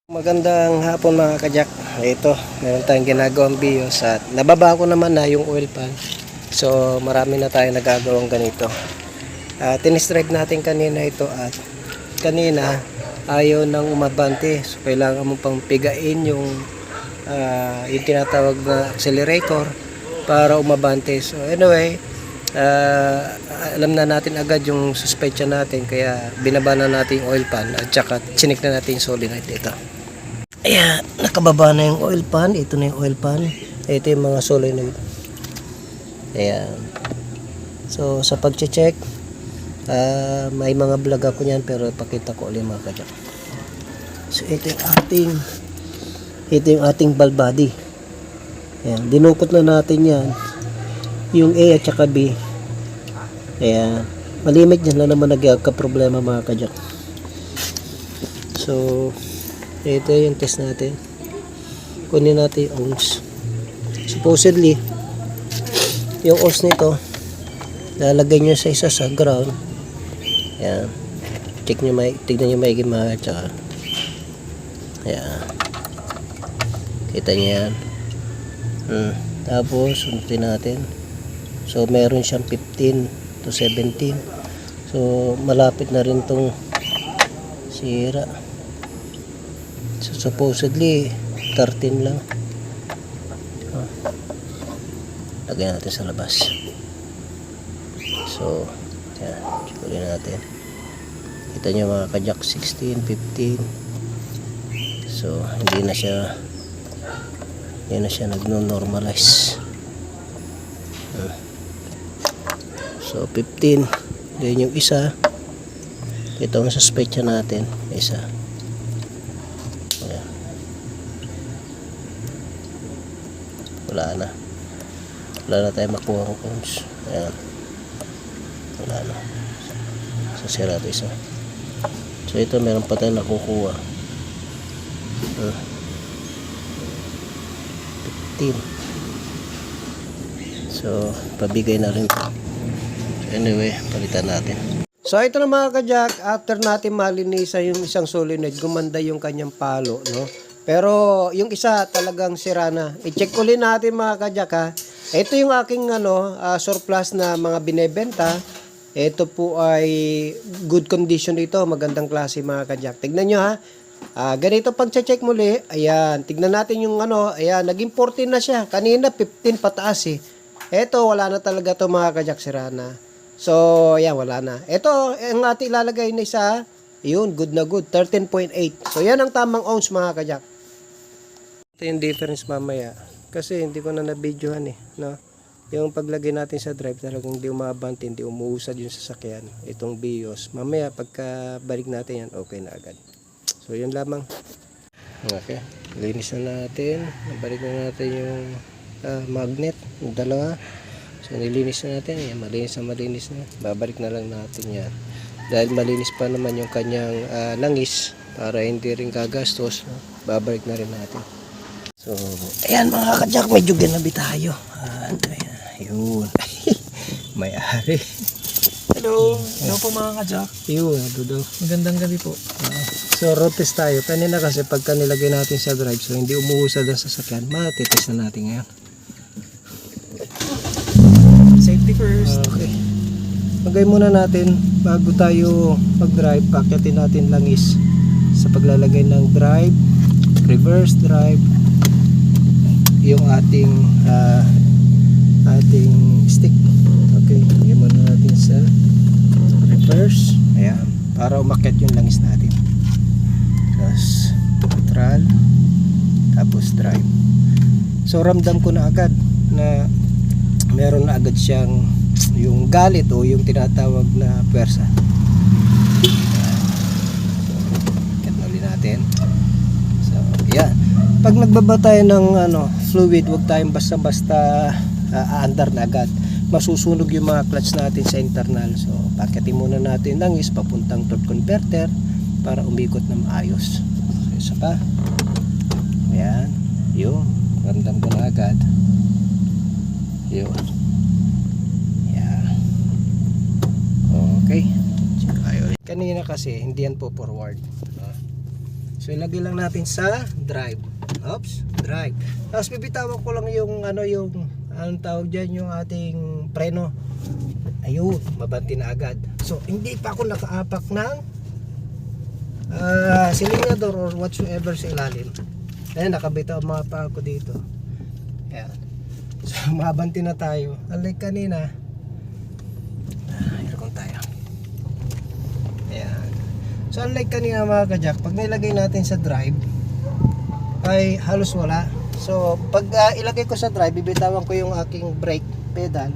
Magandang hapon mga kajak. Ito, meron tayong ginagawang bios at nababa ko naman na yung oil pan. So marami na tayo nagagawang ganito. Tinest-drive natin kanina ito at kanina ayaw nang umabante. So kailangan mo pang pigain yung tinatawag na accelerator para umabante. So anyway, alam na natin agad yung suspension natin kaya binaba na natin yung oil pan at saka chinik na natin yung solenoid dito. Ayan, nakababa na yung oil pan. Ito na yung oil pan. Ito yung mga solenoid. Ayan. So sa pag-check, may mga vlog ako niyan pero pakita ko ulit mga kajak. So ito yung ating valve body. Ayan, dinukot na natin yan. Yung A at saka B. Ayan, malimit yan na naman nagka-problema mga kajak. So ito yung test natin. Kunin natin yung ohms. Supposedly yung ohms nito lalagay nyo sa isa sa ground. Ayan, tignan nyo maigi mga tsaka. Ayan, kita nyo yan. Tapos sundutin natin. So meron siyang 15 to 17. So malapit na rin tong sira. So supposedly 13 lang. Lagyan natin sa labas. So yan, checkin natin. Kita nyo mga kajak, 16, 15. So hindi na siya nagno-normalize. So 15. Then yung isa, ito ang suspecha natin, isa. Ayan. Wala na tayo makuha ng ohms. Ayan, wala na. So sira ito isa. So ito meron pa tayo nakukuha. 15. So pabigay na rin ito. Anyway, palitan natin. So ito na mga kajak, after natin malinisan yung isang solenoid, gumanda yung kanyang palo, no? Pero yung isa talagang sira na. I-check ulit natin mga kajak ha. Ito yung aking surplus na mga binebenta. Ito po ay good condition ito, magandang klase mga kajak. Tignan nyo ha. Ganito pag check muli, ayan, tignan natin yung ayan, naging 14 na siya. Kanina 15 pataas eh. Ito wala na talaga to mga kajak, sira na. So, ayan, wala na. Ito, ang ating ilalagay na isa, yun, good na good, 13.8. So, yan ang tamang ohms mga kajak. Ito yung difference mamaya. Kasi hindi ko na na-videohan eh, no? Yung paglagay natin sa drive, talagang hindi umabante, hindi umuusad yung sasakyan. Itong BIOS. Mamaya, pagka balik natin yan, okay na agad. So, yun lamang. Okay, linis na natin. Balik na natin yung magnet, yung dalawa. So nilinis na natin, yan, malinis na. Babalik na lang natin yan. Dahil malinis pa naman yung kanyang langis para hindi rin gagastos, no? Babalik na rin natin. So, ayan mga kajak, medyo ganabi tayo. Ayun. May-ari. Hello. Hello po mga kajak. Yun, daw. Magandang gabi po. So road test tayo. Kanina kasi pagka nilagay natin sa drive, so hindi umuusad ang sasakyan, matitest na natin ngayon. Safety first. Okay. Lagay muna natin bago tayo mag-drive, pakyatin natin langis sa paglalagay ng drive, reverse drive, yung ating stick. Okay, lagyan muna natin sa reverse. Ayan, para umakyat yung langis natin. Tapos neutral, tapos drive. So ramdam ko na agad na meron na agad siyang yung galit o yung tinatawag na pwersa. Kanuli natin. So, yan. Pag nagbaba tayo ng fluid, huwag tayong basta-basta aandar na agad. Masusunog yung mga clutch natin sa internal. So, pakitin muna natin langis papuntang torque converter para umikot na maayos. So, isa pa. Ayan. Yun. Ramdam ko na agad. Yun. Yeah. Okay. Kanina kasi hindi yan po forward. So ilagay lang natin sa drive. Oops, drive. Tapos bibitawan ko lang yung anong tawag dyan, yung ating preno. Ayun, mabanti na agad. So hindi pa ako nakaapak ng silinyador or whatsoever sa ilalim. Ayan, nakabitaw mga pa ako dito. Ayan. So mabanti na tayo. Unlike kanina, aircon tayo. Ayan. So unlike kanina mga kajak, pag nilagay natin sa drive ay halos wala. So pag ilagay ko sa drive, bibitawan ko yung aking brake pedal,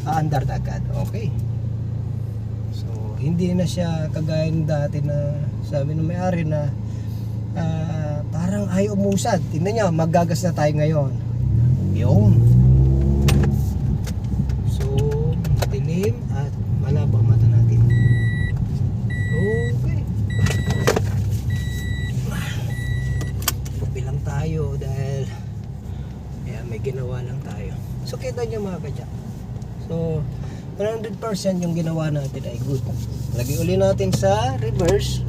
aandar na agad. Okay. So hindi na siya kagaya ng dati na sabi ng may-ari na parang ay umusad. Tingnan niyo, maggagas na tayo ngayon. Yun. So dilim at malabo ang mata natin. Okay. Bilang tayo dahil may ginawa lang tayo. So kita nyo mga kadyak. So 100% yung ginawa natin ay good. Lagay uli natin sa reverse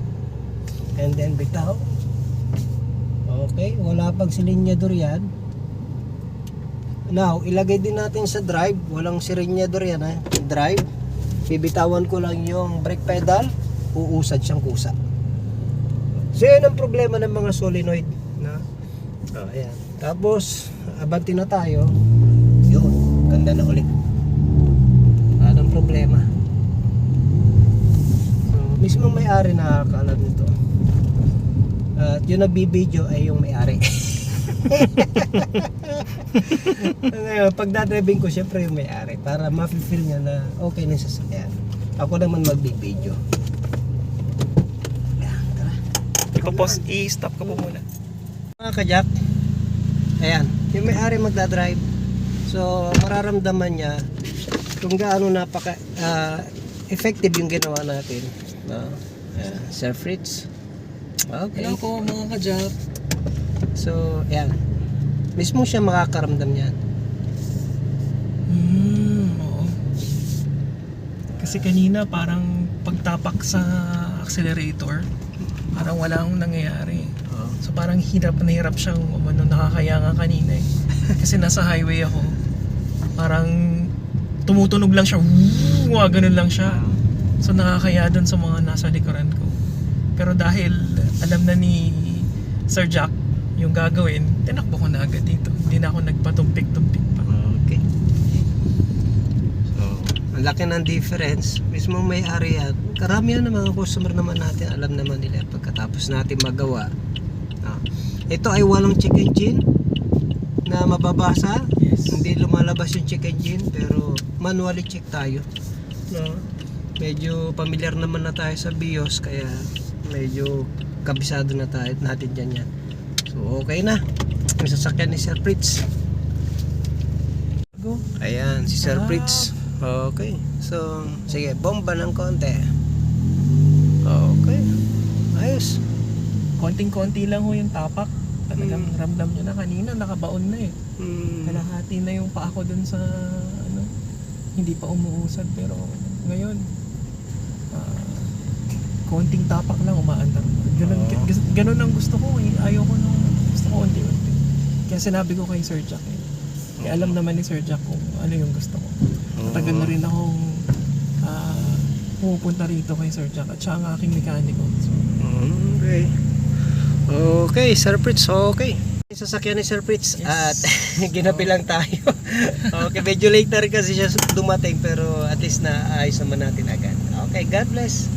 and then bitaw. Okay, wala pang silinyador yan. Now, ilagay din natin sa drive. Walang silinyador yan ha. Drive. Bibitawan ko lang yung brake pedal. Uusad siyang kusa. So yun ang problema ng mga solenoid na ayan. Tapos abanti na tayo. Yun, ganda na ulit. Anong problema? So mismo may-ari nakakaalam nito. At yung nagbibideo ay yung may-ari. Ngayon, pag dadriving ko, syempre yung may-ari para ma-feel niya na okay na yung sasakyan. Ako naman magbibideo. Ipapos, i-stop ko po muna. Mga kajak, ayan, yung may-ari magdadrive. So mararamdaman niya kung gaano napaka effective yung ginawa natin. Sir Fritz. Okay. Hello po mga kajak. So ayan, mismo siya makakaramdam yan. Oo. Kasi kanina parang pagtapak sa accelerator, parang wala akong nangyayari. So parang hirap na hirap siyang nakakaya nga kanina eh. Kasi nasa highway ako. Parang tumutunog lang siya. Ganun lang siya. So nakakaya dun sa mga nasa likuran ko. Pero dahil alam na ni Sir Jack yung gagawin, tinakbo ko na agad dito. Hindi na ako nagpatumpik-tumpik pa. Okay. So, ang laki ng difference. Mismo may-ari yan. Karamihan ng mga customer naman natin, alam naman nila pagkatapos natin magawa. Ito ay walang check engine na mababasa. Yes. Hindi lumalabas yung check engine pero manually check tayo. Medyo familiar naman na tayo sa BIOS kaya medyo kabisado na tayo natin dyan yan. So okay na. May sasakyan ni Sir Fritz. Ayan si Sir Fritz. Okay. So sige, bomba ng konti. Okay. Ayos. Konting-konti lang ho yung tapak. Talagang ramdam nyo na kanina, nakabaon na eh. Kalahati na yung paa ko dun sa hindi pa umuusad. Pero ngayon, konting tapak lang, umaandar na. Ganun ang gusto ko eh. Ayaw ko nung gusto ko unti-unti. Kaya sinabi ko kay Sir Jack eh. Kaya alam naman ni Sir Jack kung ano yung gusto ko. Matagal na rin akong pupunta rito kay Sir Jack at siya ang aking mekaniko. So, okay. Okay, Sir Fritz, okay. Sasakyan ni Sir Fritz at ginabi lang tayo. Okay, medyo late na rin kasi siya dumating pero at least na ayos naman natin agad. Okay, God bless.